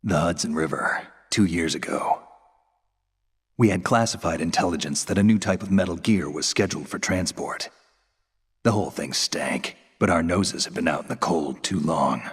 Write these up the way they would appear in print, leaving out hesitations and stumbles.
The Hudson River, 2 years ago. We had classified intelligence that a new type of metal gear was scheduled for transport. The whole thing stank, but our noses had been out in the cold too long.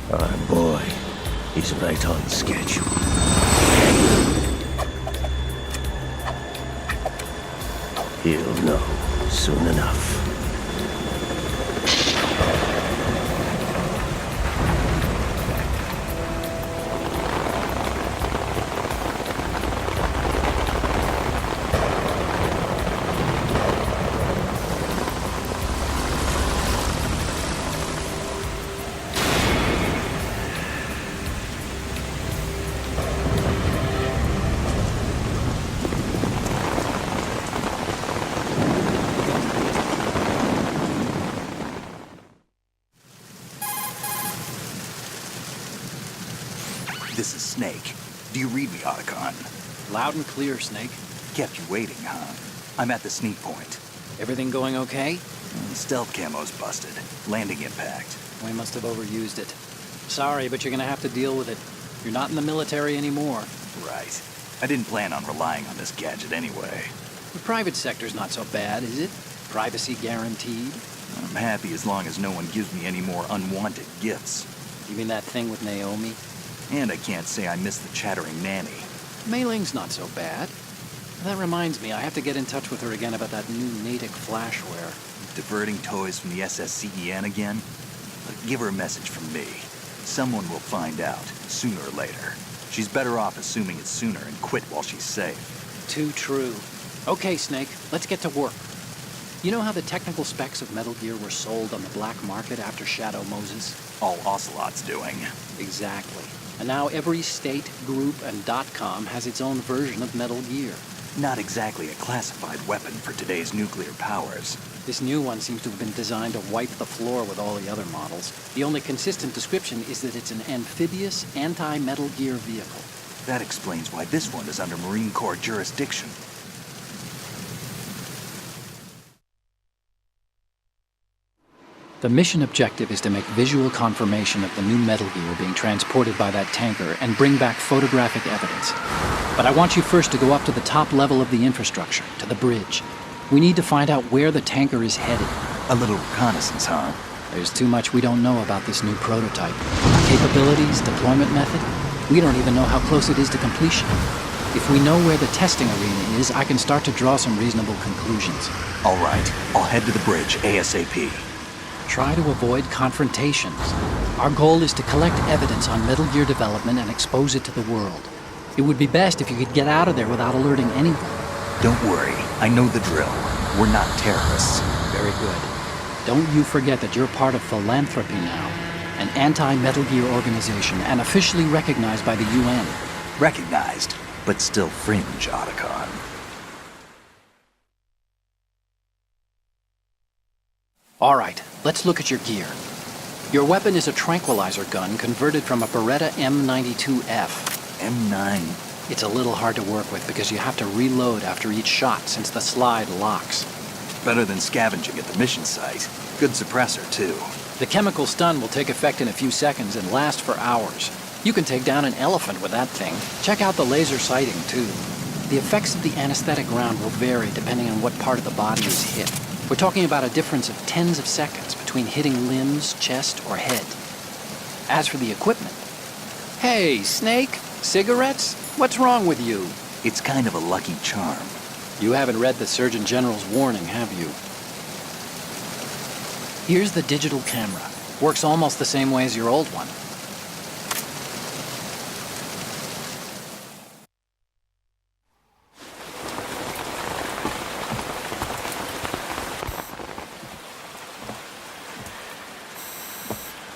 Our boy, he's right on schedule. He'll know soon enough. This is Snake. Do you read me, Otacon? Loud and clear, Snake. Kept you waiting, huh? I'm at the sneak point. Everything going okay? Stealth camo's busted. Landing impact. We must have overused it. Sorry, but you're gonna have to deal with it. You're not in the military anymore. Right. I didn't plan on relying on this gadget anyway. The private sector's not so bad, is it? Privacy guaranteed? I'm happy as long as no one gives me any more unwanted gifts. You mean that thing with Naomi? And I can't say I miss the chattering nanny. Mei Ling's not so bad. That reminds me, I have to get in touch with her again about that new Natick flashware. Diverting toys from the SSCEN again? But give her a message from me. Someone will find out, sooner or later. She's better off assuming it's sooner and quit while she's safe. Too true. Okay, Snake, let's get to work. You know how the technical specs of Metal Gear were sold on the black market after Shadow Moses? All Ocelot's doing. Exactly. And now every state, group, and .com has its own version of Metal Gear. Not exactly a classified weapon for today's nuclear powers. This new one seems to have been designed to wipe the floor with all the other models. The only consistent description is that it's an amphibious, anti-Metal Gear vehicle. That explains why this one is under Marine Corps jurisdiction. The mission objective is to make visual confirmation of the new Metal Gear being transported by that tanker and bring back photographic evidence. But I want you first to go up to the top level of the infrastructure, to the bridge. We need to find out where the tanker is headed. A little reconnaissance, huh? There's too much we don't know about this new prototype. Capabilities, deployment method. We don't even know how close it is to completion. If we know where the testing arena is, I can start to draw some reasonable conclusions. All right, I'll head to the bridge ASAP. Try to avoid confrontations. Our goal is to collect evidence on Metal Gear development and expose it to the world. It would be best if you could get out of there without alerting anyone. Don't worry, I know the drill. We're not terrorists. Very good. Don't you forget that you're part of Philanthropy now, an anti-Metal Gear organization and officially recognized by the UN. Recognized, but still fringe, Otacon. All right, let's look at your gear. Your weapon is a tranquilizer gun converted from a Beretta M92F. M9. It's a little hard to work with because you have to reload after each shot since the slide locks. Better than scavenging at the mission site. Good suppressor, too. The chemical stun will take effect in a few seconds and last for hours. You can take down an elephant with that thing. Check out the laser sighting, too. The effects of the anesthetic round will vary depending on what part of the body is hit. We're talking about a difference of tens of seconds between hitting limbs, chest, or head. As for the equipment... Hey, Snake? Cigarettes? What's wrong with you? It's kind of a lucky charm. You haven't read the Surgeon General's warning, have you? Here's the digital camera. Works almost the same way as your old one.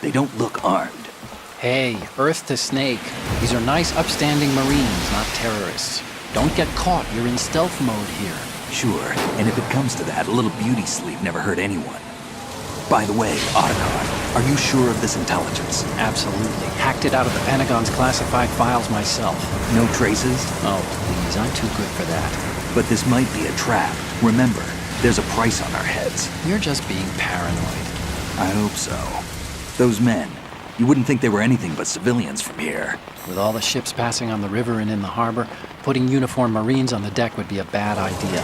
They don't look armed. Hey, Earth to Snake. These are nice, upstanding Marines, not terrorists. Don't get caught. You're in stealth mode here. Sure, and if it comes to that, a little beauty sleep never hurt anyone. By the way, Otacon, are you sure of this intelligence? Absolutely. Hacked it out of the Pentagon's classified files myself. No traces? Oh, please, I'm too good for that. But this might be a trap. Remember, there's a price on our heads. You're just being paranoid. I hope so. Those men, you wouldn't think they were anything but civilians from here. With all the ships passing on the river and in the harbor, putting uniformed Marines on the deck would be a bad idea.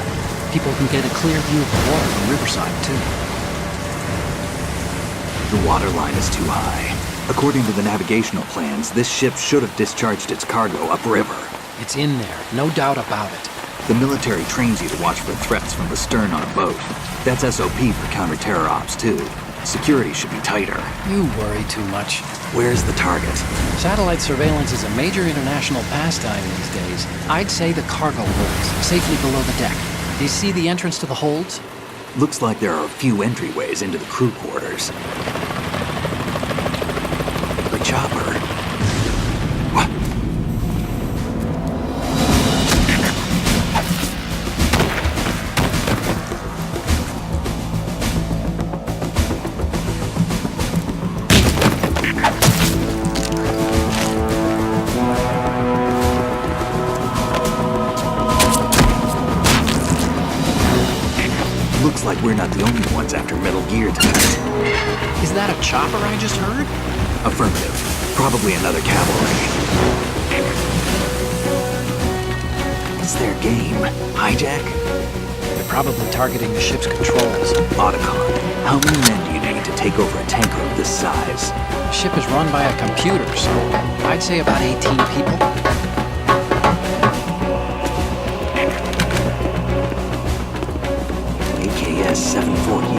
People can get a clear view of the water from Riverside, too. The water line is too high. According to the navigational plans, this ship should have discharged its cargo upriver. It's in there, no doubt about it. The military trains you to watch for threats from the stern on a boat. That's SOP for counter-terror ops, too. Security should be tighter. You worry too much. Where's the target? Satellite surveillance is a major international pastime these days. I'd say the cargo holds, safely below the deck. Do you see the entrance to the holds? Looks like there are a few entryways into the crew quarters. The chopper. What? Looks like we're not the only ones after Metal Gear tonight. Is that a chopper I just heard? Affirmative. Probably another cavalry. What's their game? Hijack? They're probably targeting the ship's controls. Otacon, how many men do you need to take over a tanker of this size? The ship is run by a computer, so I'd say about 18 people. AKS 748.